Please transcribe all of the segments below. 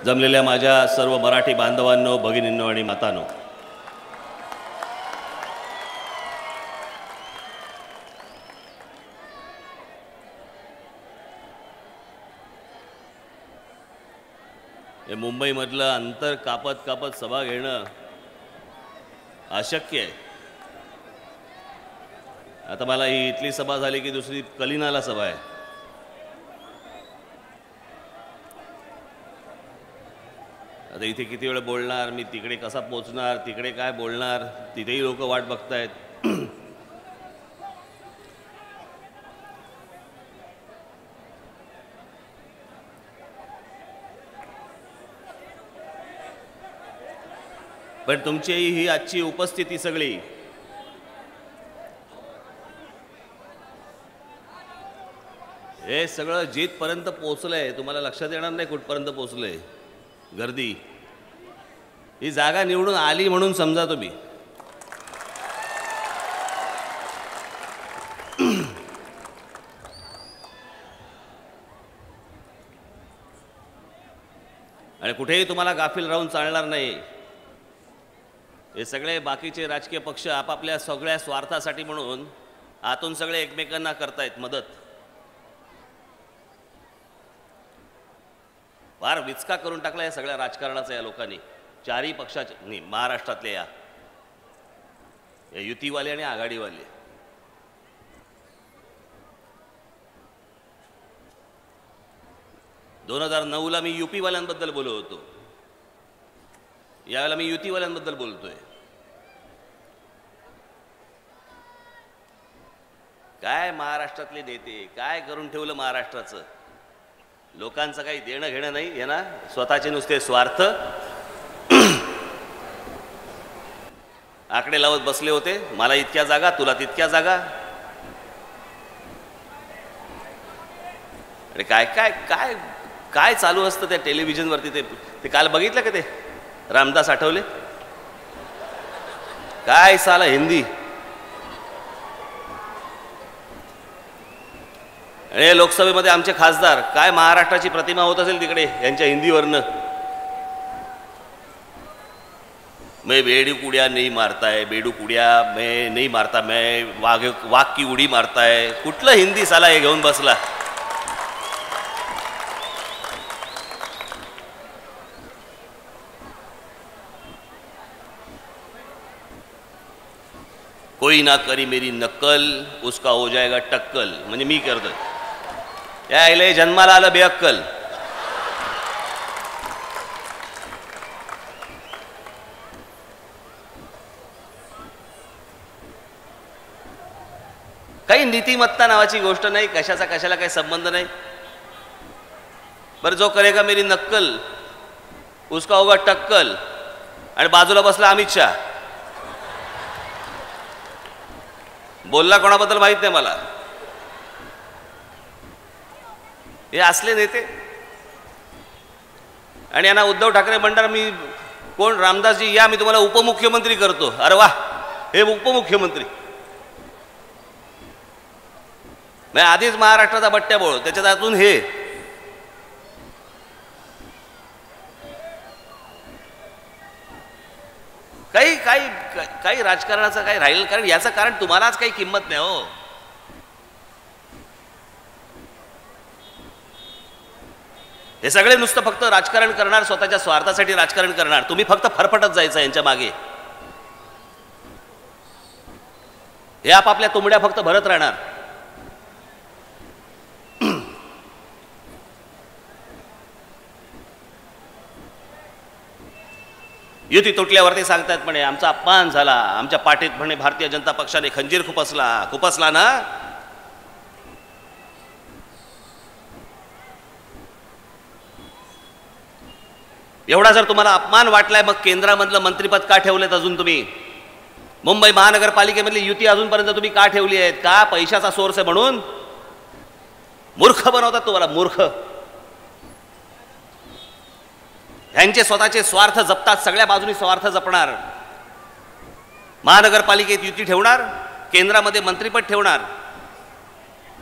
जमलेल्या माझ्या सर्व मराठी बांधवांनो, भगिनींनो आणि मातांनो, हे मुंबईमधलं अंतर कापत कापत सभा घेणं अशक्य आहे. आता मला ही इथली सभा झाली की दुसरी कलिनाला सभा आहे. आता इथे किती वेळ बोलणार, मी तिकडे कसा पोचणार, तिकडे काय बोलणार, तिथेही लोक वाट बघतायत. पण तुमची ही आजची उपस्थिती सगळी हे सगळं जिथपर्यंत पोचलंय तुम्हाला लक्षात येणार नाही कुठपर्यंत पोचलंय. गर्दी ही जागा निवडून आली म्हणून समजा तुम्ही. आणि कुठेही तुम्हाला गाफील राहून चालणार नाही. हे सगळे बाकीचे राजकीय पक्ष आपापल्या सगळ्या स्वार्थासाठी म्हणून आतून सगळे एकमेकांना करतायत मदत. फार विचका करून टाकला या सगळ्या राजकारणाचा या लोकांनी, चारही पक्षाचे महाराष्ट्रातले या युतीवाले आणि आघाडीवाले. दोन 2009ला मी युपीवाल्यांबद्दल बोलत होतो, यावेळेला मी युतीवाल्यांबद्दल बोलतोय. काय महाराष्ट्रातले नेते काय करून ठेवलं महाराष्ट्राचं. लोकांचं काही देणं घेणं नाही आहे ना, स्वतःचे नुसते स्वार्थ. आकडे लावत बसले होते, मला इतक्या जागा, तुला तितक्या जागा. अरे काय काय काय काय चालू असतं त्या टेलिव्हिजनवरती. ते काल बघितलं का ते रामदास आठवले, काय साला हिंदी. आणि लोकसभेमध्ये आमचे खासदार काय महाराष्ट्राची प्रतिमा होत असेल तिकडे यांच्या हिंदीवरनं. मैं बेडू कुडिया नहीं मारता है, बेडू कुडिया मैं नहीं मारता, मैं वाघ की उडी मारताय. कुठलं हिंदी साला हे घेऊन बसला. कोई ना करी मेरी नक्कल उसका हो जाएगा टक्कल. म्हणजे मी करतोय यायला जन्माला आलं बेअक्कल. काही नीतिमत्ता नावाची गोष्ट नाही, कशाचा कशाला काही संबंध नाही. बरं, जो करेगा मेरी नक्कल उसका होगा टक्कल. आणि बाजूला बसला अमित शाह. बोलला कोणाबद्दल माहित नाही मला. हे असले नेते. आणि यांना उद्धव ठाकरे म्हणणार मी कोण, रामदासजी या मी तुम्हाला उपमुख्यमंत्री करतो. अरे वा, हे उपमुख्यमंत्री. मी आधीच महाराष्ट्राचा बट्ट्याबोळ, त्याच्यात अजून हे. काही काही काही राजकारणाचं काही राहील, कारण याचं कारण तुम्हालाच काही किंमत नाही हो. हे सगळे नुसतं फक्त राजकारण करणार, स्वतःच्या स्वार्थासाठी राजकारण करणार. तुम्ही फक्त फरफटत जायचं यांच्या मागे. हे आपापल्या तुंबड्या फक्त भरत राहणार. युती तुटल्यावर ते सांगतात म्हणे आमचा अपमान झाला, आमच्या पाठीत म्हणे भारतीय जनता पक्षाने खंजीर खुपसला ना. एवढा जर तुम्हाला अपमान वाटलाय, मग केंद्रामधलं मंत्रिपद का ठेवलेत अजून तुम्ही? मुंबई महानगरपालिकेमधली युती अजूनपर्यंत तुम्ही का ठेवली आहेत? का पैशाचा सोर्स आहे म्हणून? मूर्ख बनवतात तुम्हाला, मूर्ख. ह्यांचे स्वतःचे स्वार्थ जपतात, सगळ्या बाजूनी स्वार्थ जपणार. महानगरपालिकेत युती ठेवणार, केंद्रामध्ये मंत्रिपद ठेवणार,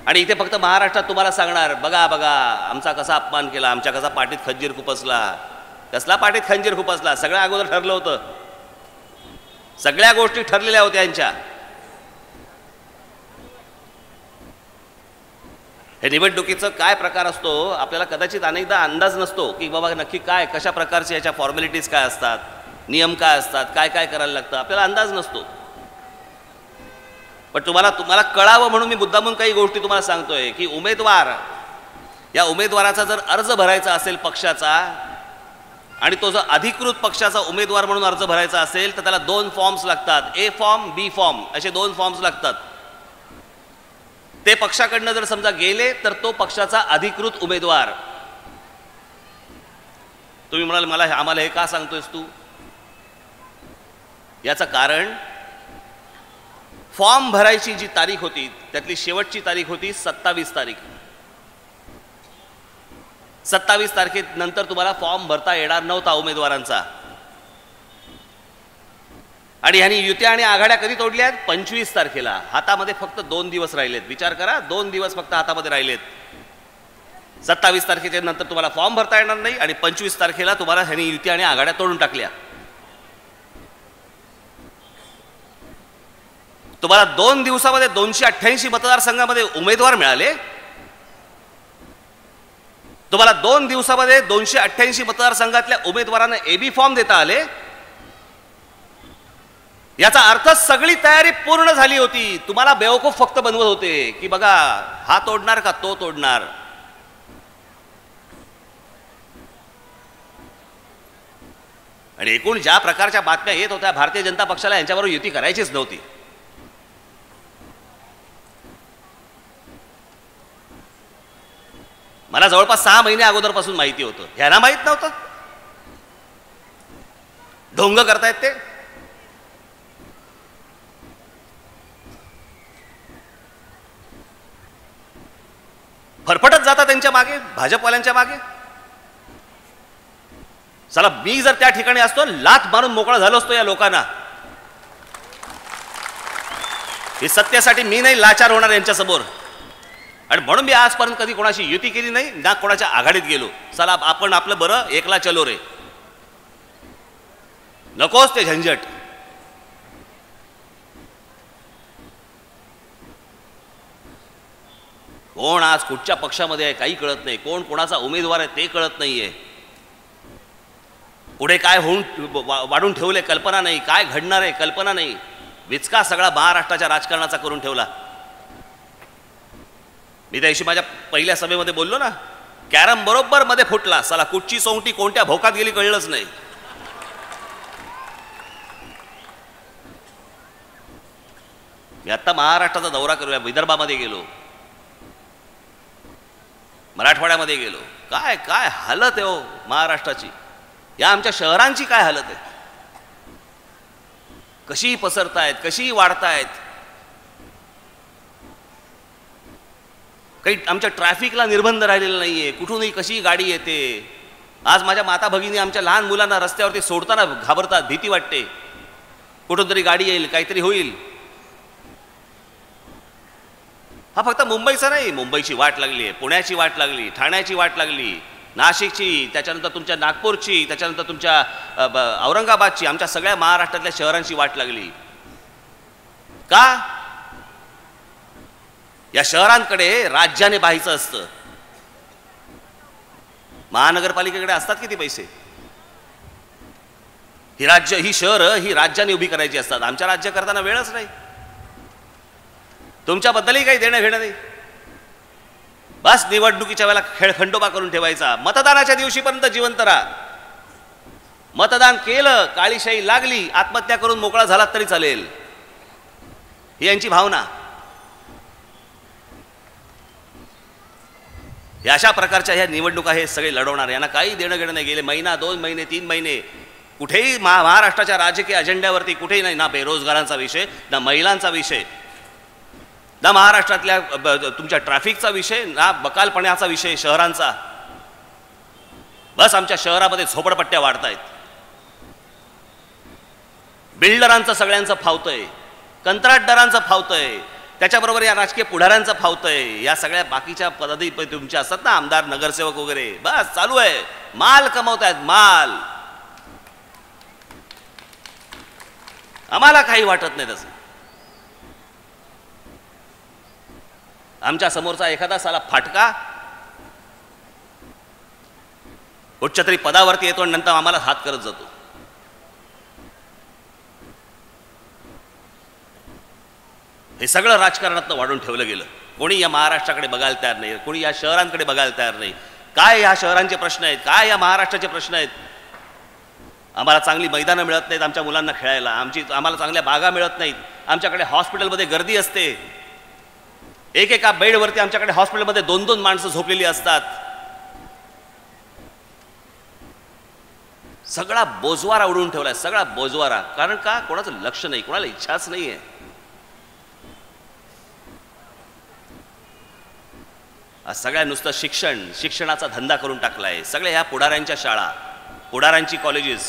आणि इथे फक्त महाराष्ट्रात तुम्हाला सांगणार बघा बघा आमचा कसा अपमान केला, आमच्या कसा पाठीत खंजीर खुपसला. कसला पाठीत खंजीर खुपसला? सगळं अगोदर ठरलं होतं, सगळ्या गोष्टी ठरलेल्या होत्या यांच्या. हे निवडणुकीचं काय प्रकार असतो आपल्याला कदाचित अनेकदा अंदाज नसतो की बाबा नक्की काय, कशा प्रकारचे याच्या फॉर्मॅलिटीज काय असतात, नियम काय असतात, काय काय करायला लागतं, आपल्याला अंदाज नसतो. पण तुम्हाला कळावं म्हणून मी मुद्दामून काही गोष्टी तुम्हाला सांगतोय की या उमेदवाराचा जर अर्ज भरायचा असेल पक्षाचा, आणि तो जर अधिकृत पक्षाचा उमेदवार म्हणून अर्ज भरायचा असेल तर त्याला 2 फॉर्म्स लागतात, ए फॉर्म, बी फॉर्म, असे 2 फॉर्म्स लागतात. ते पक्षाकडनं जर समजा गेले तर तो पक्षाचा अधिकृत उमेदवार. तुम्ही म्हणाल आम्हाला हे का सांगतोयस तू? याचं कारण फॉर्म भरायची जी तारीख होती त्यातली शेवटची तारीख होती 27 तारीख. 27 तारखेनंतर तुम्हाला फॉर्म भरता येणार नव्हता उमेदवारांचा. आणि ह्यांनी युत्या आणि आघाड्या कधी तोडल्या आहेत? 25 तारखेला. हातामध्ये फक्त 2 दिवस राहिलेत. विचार करा, 2 दिवस फक्त हातामध्ये राहिलेत. 27 तारखेच्या नंतर तुम्हाला फॉर्म भरता येणार नाही आणि 25 तारखेला तुम्हाला ह्यांनी युत्या आणि आघाड्या तोडून टाकल्या. तुम्हाला 2 दिवसामध्ये 288 मतदारसंघामध्ये उमेदवार मिळाले. तुम्हाला 2 दिवसामध्ये 288 मतदारसंघातल्या उमेदवारांना एबी फॉर्म देता आले. याचा अर्थ सगळी तयारी पूर्ण झाली होती. तुम्हाला बेवकूफ फक्त बनवत होते की बघा हा तोडणार का तो तोडणार. आणि एकूण ज्या प्रकारच्या बातम्या येत होत्या, भारतीय जनता पक्षाला यांच्याबरोबर युती करायचीच नव्हती. मला जवळपास 6 महिने अगोदरपासून माहिती होतं. ह्यांना माहित नव्हतं. ढोंग करतायत ते. फरफटत जातात त्यांच्या मागे, भाजपवाल्यांच्या मागे. चला, मी जर त्या ठिकाणी असतो लाथ मारून मोकळा झालो असतो या लोकांना. हे सत्यासाठी मी नाही लाचार होणार यांच्या समोर. आणि म्हणून मी आजपर्यंत कधी कोणाशी युती केली नाही ना कोणाच्या आघाडीत गेलो. चला आपण आपलं बरं, एकला चलो रे, नकोच ते झंझट. कोण आज कुठच्या पक्षामध्ये आहे काही कळत नाही, कोण कोणाचा उमेदवार आहे ते कळत नाहीये, पुढे काय होऊन वाढून ठेवले कल्पना नाही, काय घडणार आहे कल्पना नाही. विचका सगळा महाराष्ट्राच्या राजकारणाचा करून ठेवला. मी त्याशी माझ्या पहिल्या सभेमध्ये बोललो ना, कॅरम बरोबर मध्ये फुटला. साला कुठची सोंगटी कोणत्या भोकात गेली कळलंच नाही. मी आता महाराष्ट्राचा दौरा करूया, विदर्भामध्ये गेलो, मराठवाड्यामध्ये गेलो. काय काय हालत आहे हो महाराष्ट्राची. या आमच्या शहरांची काय हालत आहे. कशी पसरतायत, कशी वाढतायत. काही आमच्या ट्रॅफिकला निर्बंध राहिलेला नाहीये, कुठूनही कशी गाडी येते. आज माझ्या माता भगिनी आमच्या लहान मुलांना रस्त्यावरती सोडताना घाबरतात, भीती वाटते, कुठून तरी गाडी येईल, काहीतरी होईल. हा फक्त मुंबईचा नाही, मुंबईची वाट लागली आहे, पुण्याची वाट लागली, ठाण्याची वाट लागली, नाशिकची, त्याच्यानंतर तुमच्या नागपूरची, त्याच्यानंतर तुमच्या औरंगाबादची, आमच्या सगळ्या महाराष्ट्रातल्या शहरांची वाट लागली. का? या शहरांकडे राज्याने पाहायचं असतं. महानगरपालिकेकडे असतात किती पैसे. ही शहरं ही राज्याने उभी करायची असतात. आमच्या राज्य करताना वेळच नाही. तुमच्याबद्दलही काही देणं घेणं नाही. बस निवडणुकीच्या वेळेला खेळखंडोबा करून ठेवायचा. मतदानाच्या दिवशीपर्यंत जिवंत राहा. मतदान केलं, काळीशाही लागली, आत्महत्या करून मोकळा झाला तरी चालेल, ही यांची भावना. या अशा प्रकारच्या ह्या निवडणुका हे सगळे लढवणार, यांना काही देणं घेणं नाही. गेले महिना, 2 महिने, 3 महिने कुठेही महाराष्ट्राच्या राजकीय अजेंड्यावरती कुठेही नाही. ना बेरोजगारांचा विषय, ना महिलांचा विषय, ना महाराष्ट्रातल्या तुमच्या ट्रॅफिकचा विषय, ना बकालपणाचा विषय शहरांचा. बस आमच्या शहरामध्ये झोपडपट्ट्या वाढतायत. बिल्डरांचं सगळ्यांचं फावतंय, कंत्राटदारांचं फावतंय, त्याच्याबरोबर या राजकीय पुढाऱ्यांचं फावतंय, या सगळ्या बाकीच्या पदाधी तुमच्या असतात ना आमदार नगरसेवक वगैरे, बस चालू आहे, माल कमवतायत माल. आम्हाला काही वाटत नाही तसं. आमच्या समोरचा एखादा साला फाटका उच्चतरी पदावरती येतो आणि नंतर आम्हाला हात करत जातो. हे सगळं राजकारणातनं वाढून ठेवलं गेलं. कोणी या महाराष्ट्राकडे बघायला तयार नाही, कोणी या शहरांकडे बघायला तयार नाही. काय या शहरांचे प्रश्न आहेत, काय या महाराष्ट्राचे प्रश्न आहेत. आम्हाला चांगली मैदानं मिळत नाहीत आमच्या मुलांना खेळायला, आम्हाला चांगल्या बागा मिळत नाहीत, आमच्याकडे हॉस्पिटलमध्ये गर्दी असते, एकेका बेडवरती आमच्याकडे हॉस्पिटलमध्ये 2-2 माणसं झोपलेली असतात. सगळा बोजवारा उडवून ठेवलाय, सगळा बोजवारा. कारण का? कोणाचं लक्ष नाही, कोणाला इच्छाच नाही आहे. सगळ्या नुसतं शिक्षणाचा धंदा करून टाकलाय. सगळ्या ह्या पुढाऱ्यांच्या शाळा, पुढाऱ्यांची कॉलेजेस,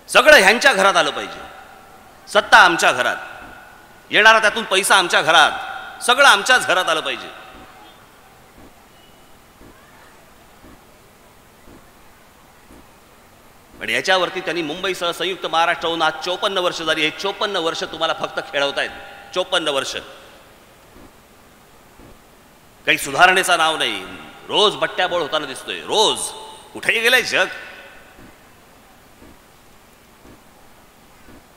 सगळं ह्यांच्या घरात आलं पाहिजे. सत्ता आमच्या घरात, येणारा त्यातून पैसा आमच्या घरात, सगळं आमच्याच घरात आलं पाहिजे. आणि याच्यावरती त्यांनी मुंबईसह संयुक्त महाराष्ट्राहून आज 54 वर्ष झाली. हे 54 वर्ष तुम्हाला फक्त खेळवतायत. 54 वर्ष काही सुधारणेचं नाव नाही. रोज बट्ट्याबोळ होताना दिसतोय, रोज. कुठेही गेलंय जग.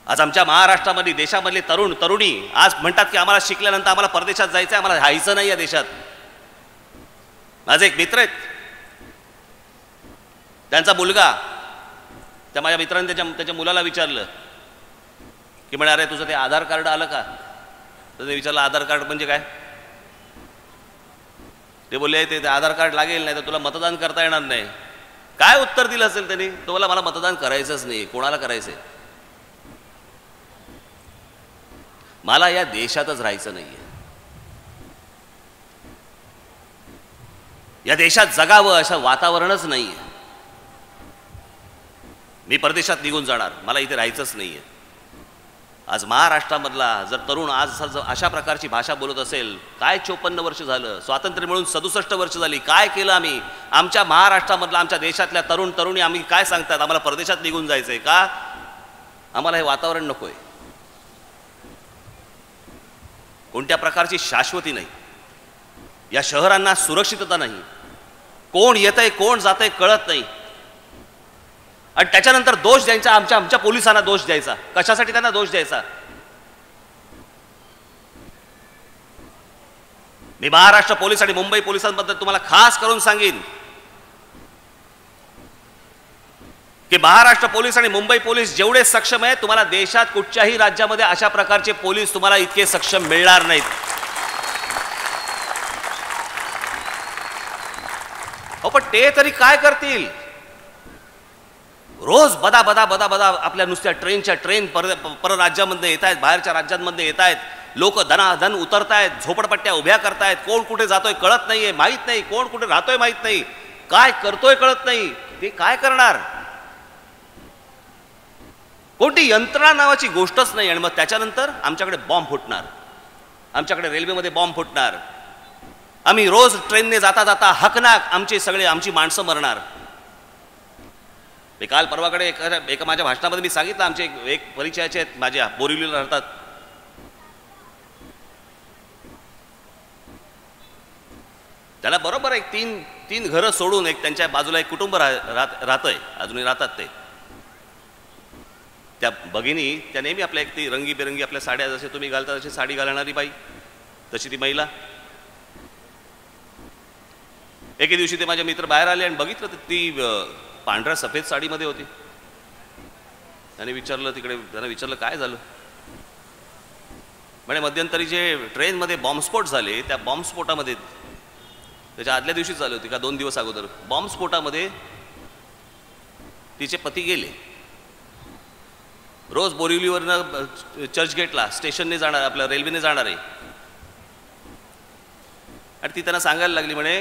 आज आमच्या महाराष्ट्रामध्ये, देशामधले तरुण तरुणी आज म्हणतात की आम्हाला शिकल्यानंतर आम्हाला परदेशात जायचं आहे, आम्हाला राहायचं नाही या देशात. माझे एक मित्र आहेत, त्यांचा मुलगा, त्या माझ्या मित्रांनी त्याच्या मुलाला विचारलं की म्हणे अरे तुझं ते आधार कार्ड आलं का? तर ते विचारलं आधार कार्ड म्हणजे काय? ते बोलले ते आधार कार्ड लागेल, नाही तर तुला मतदान करता येणार नाही. काय उत्तर दिलं असेल त्यांनी? तो बोला मला मतदान करायचंच नाही. कोणाला करायचंय? मला या देशातच राहायचं नाहीये. या देशात जगावं असं वातावरणच नाहीये. मी परदेशात निघून जाणार, मला इथे राहायचंच नाहीये. आज महाराष्ट्रामधला जर तरुण आज अशा प्रकारची भाषा बोलत असेल, काय 54 वर्ष झालं, स्वातंत्र्य मिळून 67 वर्ष झाली, काय केलं आम्ही? आमच्या महाराष्ट्रामधला, आमच्या देशातल्या तरुण तरुणी आम्ही काय सांगतात? आम्हाला परदेशात निघून जायचंय का? आम्हाला हे वातावरण नकोय. कोणत्या प्रकारची शाश्वती नाही. या शहरांना सुरक्षितता नाही. कोण येतंय कोण जातंय कळत नाही. आणि त्याच्यानंतर दोष द्यायचा, आमच्या पोलिसांना दोष द्यायचा. कशासाठी त्यांना दोष द्यायचा? मी महाराष्ट्र पोलीस आणि मुंबई पोलिसांबद्दल तुम्हाला खास करून सांगेन की महाराष्ट्र पोलीस आणि मुंबई पोलीस जेवढे सक्षम आहेत, तुम्हाला देशात कुठच्याही राज्यामध्ये अशा प्रकारचे पोलीस तुम्हाला इतके सक्षम मिळणार नाहीत. हो पण ते तरी काय करतील? रोज बदा बदा बदा बदा आपल्या नुसत्या ट्रेन परराज्यामध्ये येत आहेत, बाहेरच्या राज्यांमध्ये येत आहेत. लोक धनाधन उतरतायत, झोपडपट्ट्या उभ्या करतायत. कोण कुठे जातोय कळत नाहीये, माहीत नाही. कोण कुठे राहतोय माहीत नाही, काय करतोय कळत नाही. ते काय करणार? कोणती यंत्रणा नावाची गोष्टच नाही. आणि मग त्याच्यानंतर आमच्याकडे बॉम्ब फुटणार, आमच्याकडे रेल्वेमध्ये बॉम्ब फुटणार. आम्ही रोज ट्रेनने जाता जाता हकनाक आमची माणसं मरणार. मी काल परवाकडे एका माझ्या भाषणामध्ये मी सांगितलं, आमचे एक परिचयाचे आहेत, माझ्या बोरिवलीला राहतात. त्याला बरोबर एक तीन घरं सोडून एक त्यांच्या बाजूला एक कुटुंब राहतंय, अजूनही राहतात ते. त्या भगिनी त्या नेहमी आपल्या एक ती रंगीबेरंगी आपल्या साड्या, जसे तुम्ही घालता तशी साडी घालणारी बाई, तशी ती महिला. एके दिवशी ते माझे मित्र बाहेर आले आणि बघितलं तर ती पांढऱ्या सफेद साडीमध्ये होती. त्याने विचारलं काय झालं? म्हणजे मध्यंतरी जे ट्रेनमध्ये बॉम्बस्फोट झाले, त्या बॉम्बस्फोटामध्ये, त्याच्या आदल्या दिवशीच झाले होते का 2 दिवस अगोदर, बॉम्बस्फोटामध्ये तिचे पती गेले. रोज बोरिवलीवरनं चर्चगेटला स्टेशनने जाणार, आपल्या रेल्वेने जाणार आहे. आणि ती त्यांना सांगायला लागली, म्हणे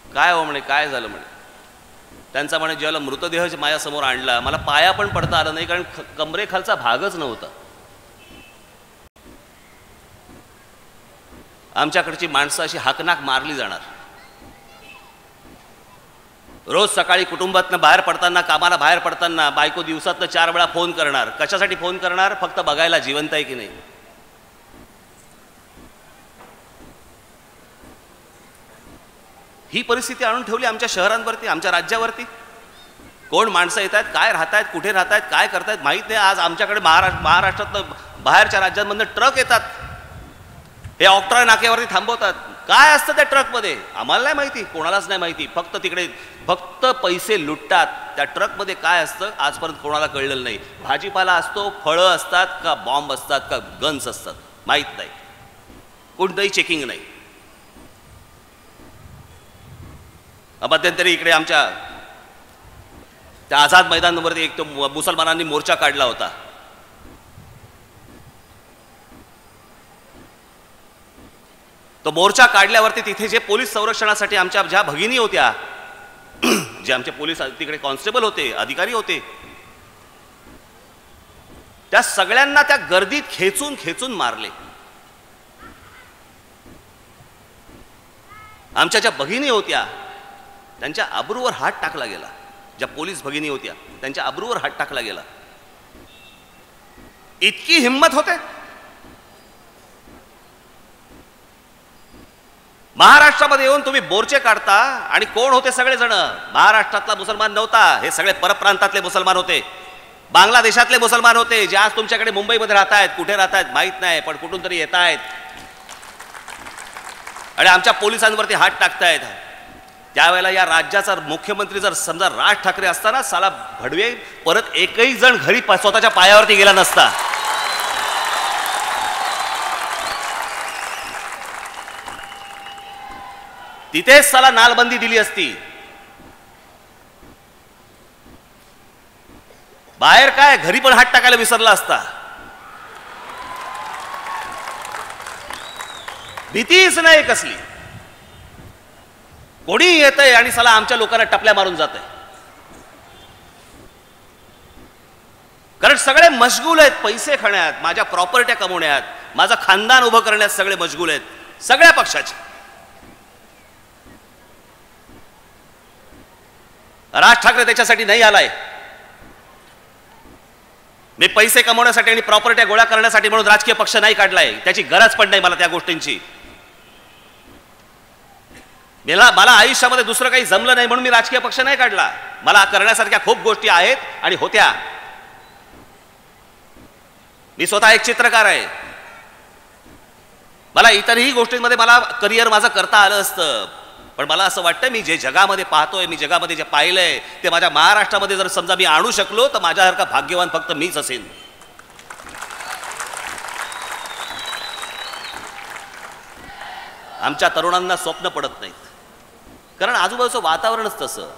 काय हो, म्हणे काय झालं? म्हणे त्यांचा म्हणे ज्याला मृतदेह माझ्यासमोर आणला, मला पाया पण पडता आलं नाही, कारण कमरेखालचा भागच नव्हता. आमच्याकडची माणसं अशी हाकनाक मारली जाणार. रोज सकाळी कुटुंबातनं बाहेर पडताना, कामाला बाहेर पडताना बायको दिवसातनं 4 वेळा फोन करणार. कशासाठी फोन करणार? फक्त बघायला जिवंत आहे की नाही. ही परिस्थिती आणून ठेवली आमच्या शहरांवरती, आमच्या राज्यावरती. कोण माणसं येत आहेत, काय राहत आहेत, कुठे राहत आहेत, काय करतायत माहीत नाही. आज आमच्याकडे महाराष्ट्रातनं बाहेरच्या राज्यांमधनं ट्रक येतात, हे ऑक्ट्रा नाक्यावरती थांबवतात. काय असतं त्या ट्रकमध्ये आम्हाला नाही माहिती, कोणालाच नाही माहिती. फक्त तिकडे फक्त पैसे लुटतात. त्या ट्रकमध्ये काय असतं आजपर्यंत कोणाला कळलेलं नाही. भाजीपाला असतो, फळं असतात का बॉम्ब असतात का गन्स असतात माहीत नाही. कोणतंही चेकिंग नाही. मध्यंतरी इकडे आमच्या त्या आझाद मैदानावरती एक तो मुसलमानांनी मोर्चा काढला होता. तो मोर्चा काढल्यावरती तिथे जे पोलीस संरक्षणासाठी आमच्या ज्या भगिनी होत्या, जे आमचे पोलीस तिकडे कॉन्स्टेबल होते, अधिकारी होते, त्या सगळ्यांना त्या गर्दीत खेचून खेचून मारले. आमच्या ज्या भगिनी होत्या त्यांच्या अब्रूवर हात टाकला गेला. ज्या पोलीस भगिनी होत्या त्यांच्या अब्रूवर हात टाकला गेला. इतकी हिंमत होते. महाराष्ट्रामध्ये येऊन तुम्ही मोर्चे काढता आणि कोण होते सगळेजण? महाराष्ट्रातला मुसलमान नव्हता, हे सगळे परप्रांतातले मुसलमान होते, बांगलादेशातले मुसलमान होते, जे आज तुमच्याकडे मुंबईमध्ये राहत आहेत. कुठे राहत आहेत माहीत नाही, पण कुठून तरी येत आहेत आणि आमच्या पोलिसांवरती हात टाकतायत. त्यावेळेला या राज्याचा मुख्यमंत्री जर समजा राज ठाकरे असताना, साला भडवे परत एकही जण घरी स्वतःच्या पायावरती गेला नसता. तिथेच साला नालबंदी दिली असती. बाहेर काय घरी पण हात टाकायला विसरला असता. भीतीच नाही कसली. कोणी येतंय आणि साला आमच्या लोकांना टपल्या मारून जात आहे. कारण सगळे मशगूल आहेत पैसे खाण्यात, माझ्या प्रॉपर्ट्या कमवण्यात, माझं खानदान उभं करण्यात सगळे मशगूल आहेत, सगळ्या पक्षाचे. राज ठाकरे त्याच्यासाठी नाही आलाय. मी पैसे कमवण्यासाठी आणि प्रॉपर्ट्या गोळा करण्यासाठी म्हणून राजकीय पक्ष नाही काढलाय. त्याची गरज पण नाही मला त्या गोष्टींची. मला आयुष्यामध्ये दुसरं काही जमलं नाही म्हणून मी राजकीय पक्ष नाही काढला. मला करण्यासारख्या खूप गोष्टी आहेत आणि होत्या. मी स्वतः एक चित्रकार आहे. मला इतरही गोष्टींमध्ये मला करिअर माझं करता आलं असतं, पण मला असं वाटतं मी जे जगामध्ये पाहतोय, मी जगामध्ये जे पाहिलंय ते माझ्या महाराष्ट्रामध्ये जर समजा मी आणू शकलो तर माझ्यासारखा भाग्यवान फक्त मीच असेन. आमच्या तरुणांना स्वप्न पडत नाहीत, कारण आजूबाजूचं वातावरणच तसं.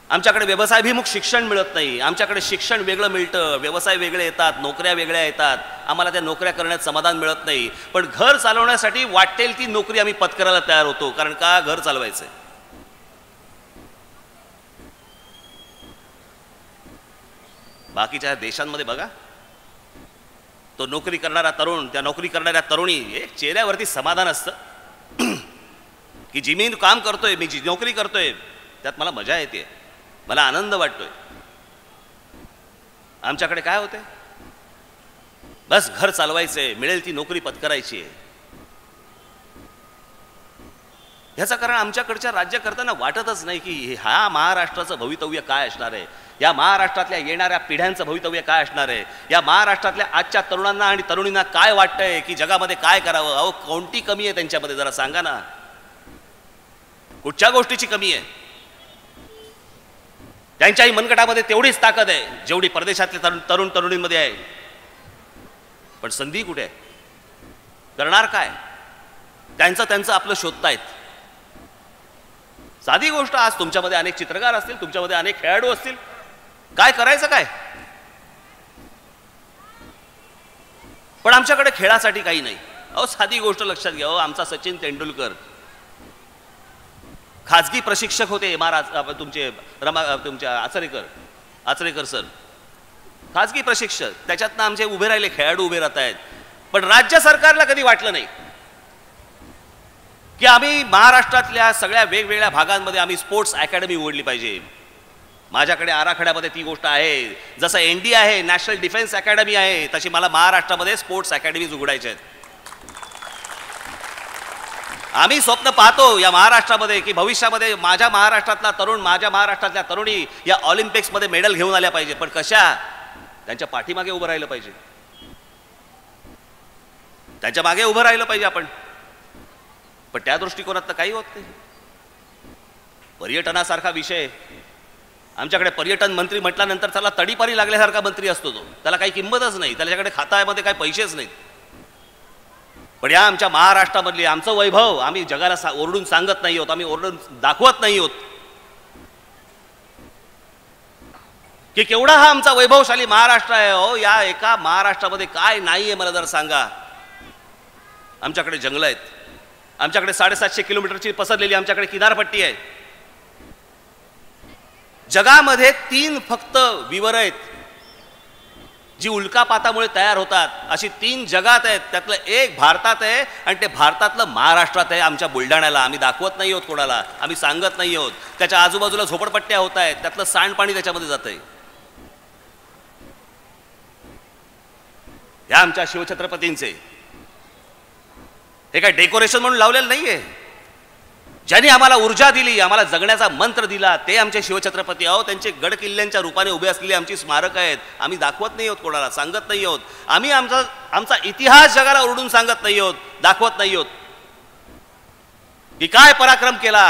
आमच्याकडे व्यवसायाभिमुख शिक्षण मिळत नाही. आमच्याकडे शिक्षण वेगळं मिळतं, व्यवसाय वेगळे येतात, नोकऱ्या वेगळ्या येतात. आम्हाला त्या नोकऱ्या करण्यात समाधान मिळत नाही. पण घर चालवण्यासाठी वाटेल ती नोकरी आम्ही पत्करायला तयार होतो, कारण का घर चालवायचंय. बाकीच्या देशांमध्ये बघा, तो नोकरी करणारा तरुण, त्या नोकरी करणाऱ्या तरुणी, एक चेहऱ्यावरती समाधान असतं की जी मी काम करतोय, मी जी नोकरी करतोय त्यात मला मजा येते, मला आनंद वाटतोय. आमच्याकडे काय होते? बस घर चालवायचंय, मिळेल ती नोकरी पत्करायची आहे. ह्याचं कारण आमच्याकडच्या राज्यकर्त्यांना वाटतच नाही की हा महाराष्ट्राचं भवितव्य काय असणार आहे, या महाराष्ट्रातल्या येणाऱ्या पिढ्यांचं भवितव्य काय असणार आहे, या महाराष्ट्रातल्या आजच्या तरुणांना आणि तरुणींना काय वाटतंय की जगामध्ये काय करावं. अहो, कोणती कमी आहे त्यांच्यामध्ये जरा सांगा ना. कुठच्या गोष्टीची कमी आहे? त्यांच्याही मनगटामध्ये तेवढीच ताकद आहे जेवढी परदेशातल्या तरुण तरुणींमध्ये आहे. पण संधी कुठे आहे? करणार काय? त्यांचं आपलं शोधतायत. साधी गोष्ट, आज तुमच्यामध्ये अनेक चित्रकार असतील, तुमच्यामध्ये अनेक खेळाडू असतील, काय करायचं काय? पण आमच्याकडे खेळासाठी काही नाही. अहो, साधी गोष्ट लक्षात घ्या. आमचा सचिन तेंडुलकर खाजगी प्रशिक्षक होते. महाराज तुमच्या आचरेकर सर खाजगी प्रशिक्षक, त्याच्यातनं आमचे उभे राहिले खेळाडू उभे राहत आहेत. पण राज्य सरकारला कधी वाटलं नाही. की आम्ही महाराष्ट्रातल्या सगळ्या वेगवेगळ्या भागांमध्ये आम्ही स्पोर्ट्स अकॅडमी उघडली पाहिजे. माझ्याकडे आराखड्यामध्ये ती गोष्ट आहे. जसं ND आहे, नॅशनल डिफेन्स अकॅडमी आहे, तशी मला महाराष्ट्रामध्ये स्पोर्ट्स अकॅडमीज उघडायच्या आहेत. आम्ही स्वप्न पाहतो या महाराष्ट्रामध्ये की भविष्यामध्ये माझ्या महाराष्ट्रातला तरुण, माझ्या महाराष्ट्रातल्या तरुणी या ऑलिम्पिक्समध्ये मेडल घेऊन आल्या पाहिजे. पण कशा? त्यांच्या पाठीमागे उभं राहिलं पाहिजे, त्यांच्या मागे उभं राहिलं पाहिजे आपण. पण त्या दृष्टिकोनात तर काही होत नाही. पर्यटनासारखा विषय, आमच्याकडे पर्यटन मंत्री म्हटल्यानंतर त्याला तडीपारी लागल्यासारखा मंत्री असतो तो. त्याला काही किंमतच नाही, त्याच्याकडे खात्यामध्ये काही पैसेच नाहीत. पण या आमच्या महाराष्ट्रामधली आमचं वैभव आम्ही जगाला ओरडून सांगत नाही आहोत, आम्ही ओरडून दाखवत नाही आहोत की केवढा हा आमचा वैभवशाली महाराष्ट्र आहे. हो, या एका महाराष्ट्रामध्ये काय नाहीये मला जर सांगा. आमच्याकडे जंगल आहेत, आमच्याकडे 750 किलोमीटरची पसरलेली आमच्याकडे किनारपट्टी आहे. जगामध्ये 3 फक्त विवर आहेत जी उल्कापातामुळे तयार होतात. अशी 3 जगात आहेत, त्यातलं एक भारतात आहे आणि ते भारतातलं महाराष्ट्रात आहे, आमच्या बुलढाण्याला. आम्ही दाखवत नाही आहोत कोणाला, आम्ही सांगत नाही आहोत. त्याच्या आजूबाजूला झोपडपट्ट्या होत आहेत, त्यातलं सांडपाणी त्याच्यामध्ये जात आहे. ह्या आमच्या शिवछत्रपतींचे हे काय डेकोरेशन म्हणून लावलेलं नाहीये. ज्यांनी आम्हाला ऊर्जा दिली, आम्हाला जगण्याचा मंत्र दिला, ते आमचे शिवछत्रपती आहोत. त्यांचे गड किल्ल्यांच्या रूपाने उभे असलेली आमची स्मारक आहेत. आम्ही दाखवत नाही आहोत कोणाला, सांगत नाही आहोत. आम्ही आमचा इतिहास जगाला ओरडून सांगत नाही आहोत, दाखवत नाही आहोत की काय पराक्रम केला.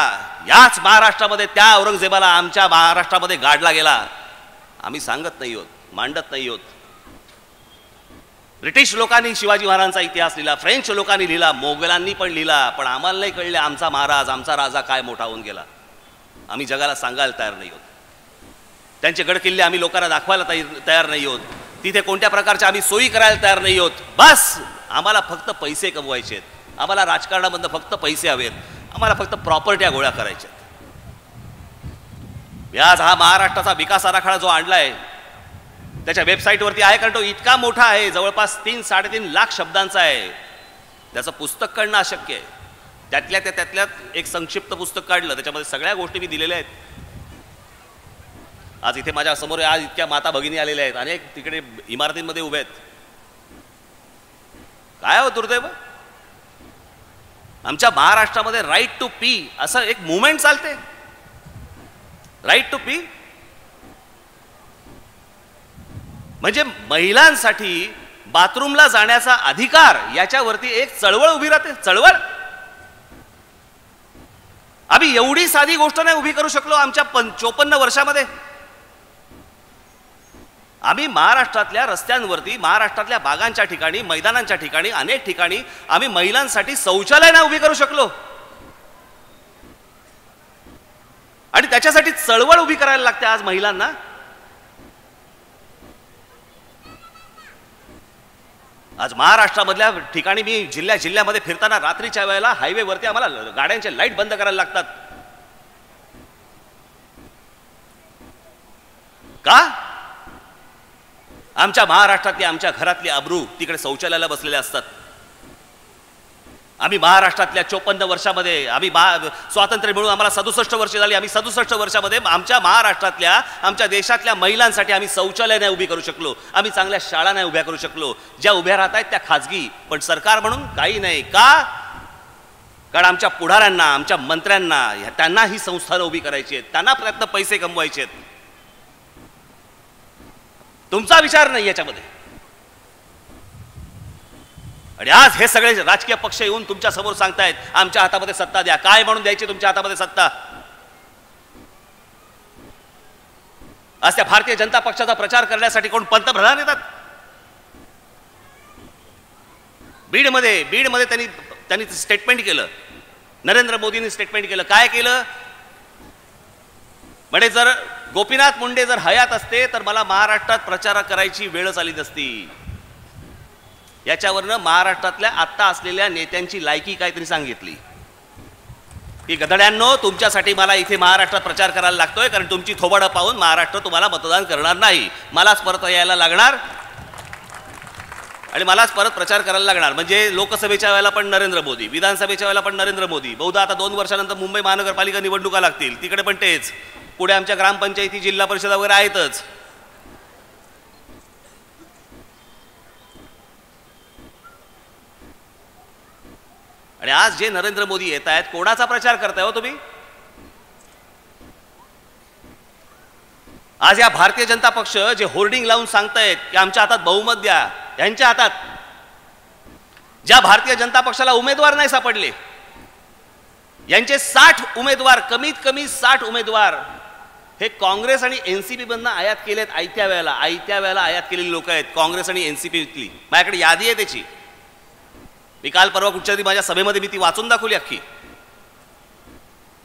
याच महाराष्ट्रामध्ये त्या औरंगजेबाला आमच्या महाराष्ट्रामध्ये गाडला गेला. आम्ही सांगत नाही आहोत, मांडत नाही आहोत. ब्रिटिश लोकांनी शिवाजी महाराजांचा इतिहास लिहिला, फ्रेंच लोकांनी लिहिला, मोगलांनी पण लिहिला. पण आम्हाला नाही कळले आमचा महाराज, आमचा राजा काय मोठा होऊन गेला. आम्ही जगाला सांगायला तयार नाही आहोत. त्यांचे गडकिल्ले आम्ही लोकांना दाखवायला तयार नाही आहोत. तिथे कोणत्या प्रकारच्या आम्ही सोयी करायला तयार नाही आहोत. बस आम्हाला फक्त पैसे कमवायचे आहेत, आम्हाला राजकारणामधनं फक्त पैसे हवेत, आम्हाला फक्त प्रॉपर्ट्या गोळा करायच्या आहेत. आज हा महाराष्ट्राचा विकास आराखडा जो आणलाय त्याच्या वेबसाईटवरती आहे, कारण तो इतका मोठा आहे, जवळपास 3-3.5 लाख शब्दांचा आहे. त्याचं पुस्तक काढणं अशक्य आहे. त्यातल्यात एक संक्षिप्त पुस्तक काढलं, त्याच्यामध्ये सगळ्या गोष्टी मी दिलेल्या आहेत. आज इथे माझ्या समोर आज इतक्या माता भगिनी आलेल्या आहेत, अनेक तिकडे इमारतींमध्ये उभे आहेत. काय हो दुर्दैव, आमच्या महाराष्ट्रामध्ये राईट टू पी असं एक मुवमेंट चालते. राईट टू पी म्हणजे महिलांसाठी बाथरूमला जाण्याचा अधिकार, याच्यावरती एक चळवळ उभी राहते. चळवळ आम्ही एवढी साधी गोष्ट नाही उभी करू शकलो आमच्या 54 वर्षामध्ये. आम्ही महाराष्ट्रातल्या रस्त्यांवरती, महाराष्ट्रातल्या बागांच्या ठिकाणी, मैदानांच्या ठिकाणी, अनेक ठिकाणी आम्ही महिलांसाठी शौचालय नाही उभी करू शकलो. आणि त्याच्यासाठी चळवळ उभी करायला लागते आज महिलांना. आज महाराष्ट्रामधल्या ठिकाणी मी जिल्ह्यामध्ये फिरताना रात्रीच्या वेळेला हायवेवरती आम्हाला गाड्यांचे लाईट बंद करायला लागतात. का? आमच्या महाराष्ट्रातली, आमच्या घरातली अब्रू तिकडे शौचालयाला बसलेले असतात. आम्ही महाराष्ट्रातल्या 54 वर्षामध्ये, आम्ही स्वातंत्र्य मिळून आम्हाला 67 वर्ष झाली. आम्ही 67 वर्षामध्ये आमच्या महाराष्ट्रातल्या, आमच्या देशातल्या महिलांसाठी आम्ही शौचालय नाही उभी करू शकलो, आम्ही चांगल्या शाळा नाही उभ्या करू शकलो. ज्या उभ्या राहत आहेत त्या खाजगी, पण सरकार म्हणून काही नाही. का? कारण आमच्या पुढाऱ्यांना, आमच्या मंत्र्यांना, त्यांना ही संस्थानं उभी करायची आहेत, त्यांना प्रयत्न पैसे कमवायचे आहेत. तुमचा विचार नाही याच्यामध्ये. आणि आज हे सगळे राजकीय पक्ष येऊन तुमच्या समोर सांगतायत आमच्या हातामध्ये सत्ता द्या. काय म्हणून द्यायची तुमच्या हातामध्ये सत्ता? आज त्या भारतीय जनता पक्षाचा प्रचार करण्यासाठी कोण पंतप्रधान येतात? बीडमध्ये त्यांनी स्टेटमेंट केलं, नरेंद्र मोदींनी स्टेटमेंट केलं. काय केलं? म्हणजे जर गोपीनाथ मुंडे जर हयात असते तर मला महाराष्ट्रात प्रचार करायची वेळच आली नसती. याच्यावरनं महाराष्ट्रातल्या आत्ता असलेल्या नेत्यांची लायकी काय त्यांनी सांगितली की गधड्यांनो, तुमच्यासाठी मला इथे महाराष्ट्रात प्रचार करायला लागतोय, कारण तुमची थोबाडं पाहून महाराष्ट्र तुम्हाला मतदान करणार नाही, मलाच परत यायला लागणार. आणि मलाच परत प्रचार करायला लागणार. म्हणजे लोकसभेच्या वेळेला पण नरेंद्र मोदी, विधानसभेच्या वेळेला पण नरेंद्र मोदी, बहुधा आता 2 वर्षानंतर मुंबई महानगरपालिका निवडणुका लागतील, तिकडे पण तेच, पुढे आमच्या ग्रामपंचायती, जिल्हा परिषद वगैरे आहेतच. आणि आज जे नरेंद्र मोदी येत आहेत, कोणाचा प्रचार करताय हो तुम्ही? आज या भारतीय जनता पक्ष जे होर्डिंग लावून सांगतायत की आमच्या हातात बहुमत द्या, यांच्या हातात ज्या भारतीय जनता पक्षाला उमेदवार नाही सापडले, यांचे 60 उमेदवार, कमीत कमी 60 उमेदवार हे काँग्रेस आणि एनसीपी मधनं आयात केलेत. आयत्या वेळेला आयात केलेली लोक आहेत काँग्रेस आणि एनसीपीतली. माझ्याकडे यादी आहे त्याची. मी काल परवा कुठच्या तरी माझ्या सभेमध्ये मी ती वाचून दाखवली अख्खी.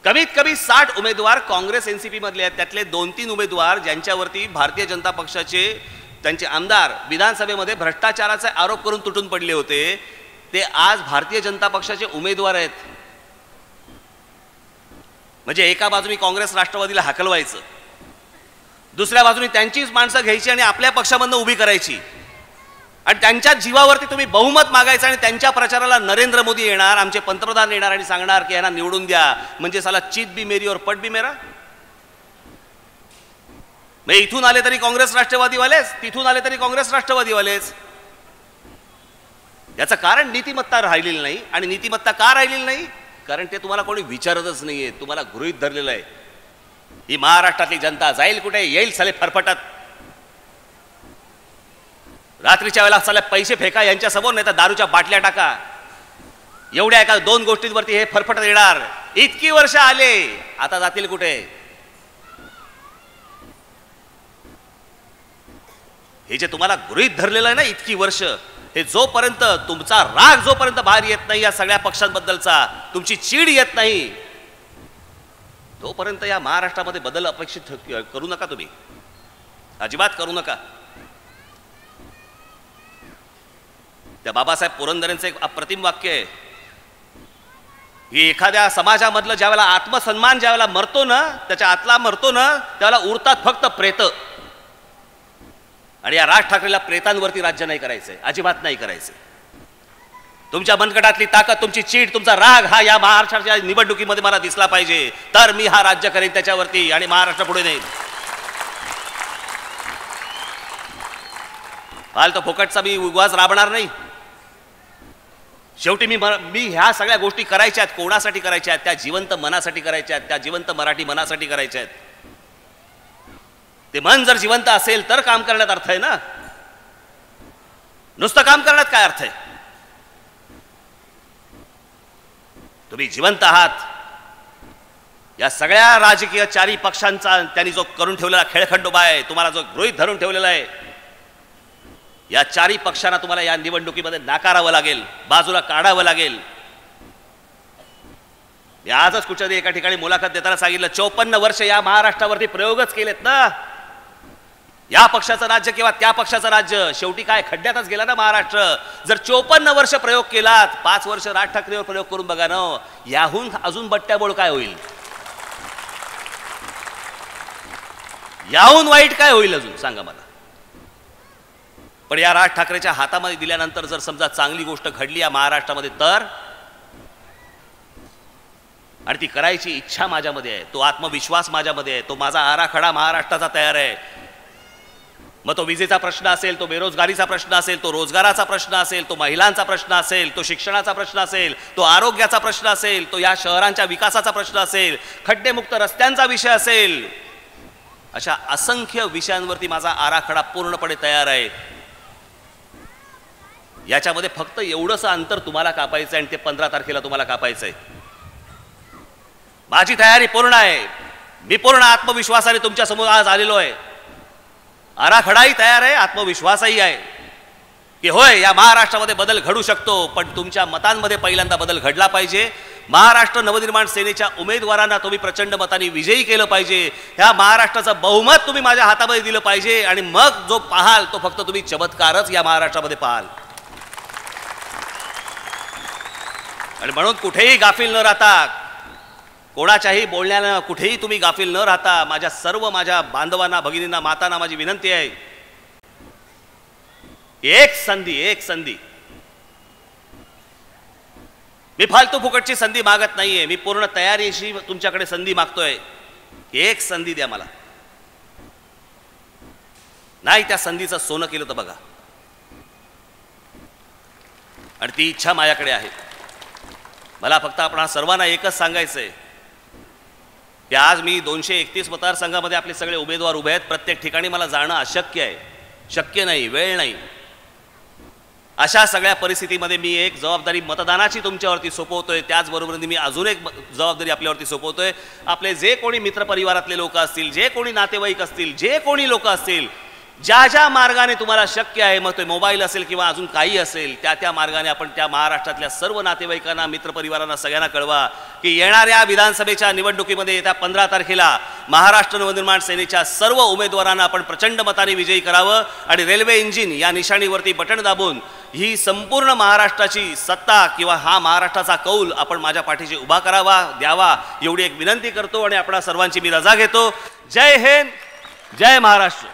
कमीत कमी 60 उमेदवार काँग्रेस एनसीपी मधले आहेत. त्यातले 2-3 उमेदवार ज्यांच्यावरती भारतीय जनता पक्षाचे त्यांचे आमदार विधानसभेमध्ये भ्रष्टाचाराचे आरोप करून तुटून पडले होते, ते आज भारतीय जनता पक्षाचे उमेदवार आहेत. म्हणजे एका बाजूने काँग्रेस राष्ट्रवादीला हाकलवायचं, दुसऱ्या बाजूने त्यांचीच माणसं घ्यायची आणि आपल्या पक्षामधनं उभी करायची, आणि त्यांच्याच जीवावरती तुम्ही बहुमत मागायचं, आणि त्यांच्या प्रचाराला नरेंद्र मोदी येणार, आमचे पंतप्रधान येणार आणि सांगणार की यांना निवडून द्या. म्हणजे साला चित भी मेरी और पट भी मेरा. मग इथून आले तरी काँग्रेस राष्ट्रवादीवालेच, तिथून आले तरी काँग्रेस राष्ट्रवादीवालेच. याचं कारण नीतिमत्ता राहिलेली नाही. आणि नीतिमत्ता का राहिलेली नाही? कारण ते तुम्हाला कोणी विचारतच नाहीये, तुम्हाला गृहीत धरलेलं आहे. ही महाराष्ट्रातली जनता जाईल कुठे, येईल साले फरफटत. रात्रीच्या वेळेला साले पैसे फेका यांच्या समोर, नाही तर दारूच्या बाटल्या टाका. एवढ्या एका 2 गोष्टींवरती हे फरफटत येणार. इतकी वर्ष आले, आता जातील कुठे? हे जे तुम्हाला गृहीत धरलेलं आहे ना इतकी वर्ष, हे जोपर्यंत तुमचा राग जोपर्यंत बाहेर येत नाही या सगळ्या पक्षांबद्दलचा, तुमची चीड येत नाही, तोपर्यंत या महाराष्ट्रामध्ये बदल अपेक्षित करू नका. तुम्ही अजिबात करू नका. त्या बाबासाहेब पुरंदरेंचं एक अप्रतिम वाक्य आहे की एखाद्या समाजामधलं ज्यावेळेला आत्मसन्मान ज्यावेळेला मरतो ना, त्याच्या आतला मरतो ना, त्यावेळेला उरतात फक्त प्रेत. आणि या राज ठाकरेला प्रेतांवरती राज्य नाही करायचंय, अजिबात नाही करायचंय. तुमच्या मनगटातली ताकद, तुमची चीड, तुमचा राग हा या महाराष्ट्राच्या निवडणुकीमध्ये मला दिसला पाहिजे, तर मी हा राज्य करेन त्याच्यावरती आणि महाराष्ट्र पुढे नेईन. हाल तो फोकटचा मी उगवास राबणार नाही. शेवटी मी ह्या सगळ्या गोष्टी करायच्या आहेत. कोणासाठी करायच्या आहेत? त्या जिवंत मनासाठी करायच्या आहेत, त्या जिवंत मराठी मनासाठी करायच्या आहेत. ते मन जर जिवंत असेल तर काम करण्यात अर्थ आहे ना. नुसतं काम करण्यात काय अर्थ आहे? तुम्ही जिवंत आहात. या सगळ्या राजकीय 4 पक्षांचा त्यांनी जो करून ठेवलेला खेळखंडोबा आहे, तुम्हाला जो गृहीत धरून ठेवलेला आहे, या 4 पक्षांना तुम्हाला या निवडणुकीमध्ये नाकारावं लागेल, बाजूला काढावं लागेल. आजच कुठच्यातरी एका ठिकाणी मुलाखत देताना सांगितलं, 54 वर्ष या महाराष्ट्रावरती प्रयोगच केलेत ना. या पक्षाचं राज्य किंवा त्या पक्षाचं राज्य, शेवटी काय खड्ड्यातच गेला ना महाराष्ट्र. जर 54 वर्ष प्रयोग केलात, 5 वर्ष राज ठाकरेवर प्रयोग करून बघा ना, याहून अजून बट्ट्याबोळ काय होईल? याहून वाईट काय होईल अजून सांगा मला. पण या राज ठाकरेच्या हातामध्ये दिल्यानंतर जर समजा चांगली गोष्ट घडली या महाराष्ट्रामध्ये तर, आणि ती करायची इच्छा माझ्यामध्ये आहे, तो आत्मविश्वास माझ्यामध्ये आहे, तो माझा आराखडा महाराष्ट्राचा तयार आहे. मग तो विजेचा प्रश्न असेल, तो बेरोजगारीचा प्रश्न असेल, तो रोजगाराचा प्रश्न असेल, तो महिलांचा प्रश्न असेल, तो शिक्षणाचा प्रश्न असेल, तो आरोग्याचा प्रश्न असेल, तो या शहरांच्या विकासाचा प्रश्न असेल, खड्डेमुक्त रस्त्यांचा विषय असेल, अशा असंख्य विषयांवरती माझा आराखडा पूर्णपणे तयार आहे. याच्यामध्ये फक्त एवढंसं अंतर तुम्हाला कापायचं आहे आणि ते 15 तारखेला तुम्हाला कापायचं आहे. माझी तयारी पूर्ण आहे. मी पूर्ण आत्मविश्वासाने तुमच्या समोर आज आलेलो आहे. आराखडाही तयार आहे, आत्मविश्वासही आहे की होय या महाराष्ट्रामध्ये बदल घडू शकतो. पण तुमच्या मतांमध्ये पहिल्यांदा बदल घडला पाहिजे. महाराष्ट्र नवनिर्माण सेनेच्या उमेदवारांना तुम्ही प्रचंड मतांनी विजयी केलं पाहिजे. ह्या महाराष्ट्राचं बहुमत तुम्ही माझ्या हातामध्ये दिलं पाहिजे. आणि मग जो पाहाल तो फक्त तुम्ही चमत्कारच या महाराष्ट्रामध्ये पाहाल. आणि म्हणून कुठेही गाफील न राहता, कोणाच्याही बोलण्यानं कुठेही तुम्ही गाफील न राहता, माझ्या सर्व माझ्या बांधवांना, भगिनींना, मातांना माझी विनंती आहे एक संधी. मी फालतू फुकटची संधी मागत नाहीये, मी पूर्ण तयारीशी तुमच्याकडे संधी मागतोय. एक संधी द्या मला. नाही त्या संधीचं सोनं केलं तर बघा. आणि ती इच्छा माझ्याकडे आहे. मला फक्त आपण सर्वांना एकच सांगायचंय की आज मी 231 मतदारसंघामध्ये आपले सगळे उमेदवार उभे आहेत. प्रत्येक ठिकाणी मला जाणं अशक्य आहे, शक्य नाही, वेळ नाही. अशा सगळ्या परिस्थितीमध्ये मी एक जबाबदारी मतदानाची तुमच्यावरती सोपवतोय. त्याचबरोबर मी अजून एक जबाबदारी आपल्यावरती सोपवतोय. आपले जे कोणी मित्रपरिवारातले लोक असतील, जे कोणी नातेवाईक असतील, जे कोणी लोक असतील, ज्या ज्या मार्गाने तुम्हाला शक्य आहे, मग ते मोबाईल असेल किंवा अजून काही असेल, त्या मार्गाने आपण त्या महाराष्ट्रातल्या सर्व नातेवाईकांना, मित्रपरिवारांना सगळ्यांना कळवा की येणाऱ्या विधानसभेच्या निवडणुकीमध्ये येत्या 15 तारखेला महाराष्ट्र नवनिर्माण सेनेच्या सर्व उमेदवारांना आपण प्रचंड मताने विजयी करावं आणि रेल्वे इंजिन या निशाणीवरती बटन दाबून ही संपूर्ण महाराष्ट्राची सत्ता किंवा हा महाराष्ट्राचा कौल आपण माझ्या पाठीशी उभा करावा, द्यावा, एवढी एक विनंती करतो आणि आपणा सर्वांची मी रजा घेतो. जय हिंद, जय महाराष्ट्र.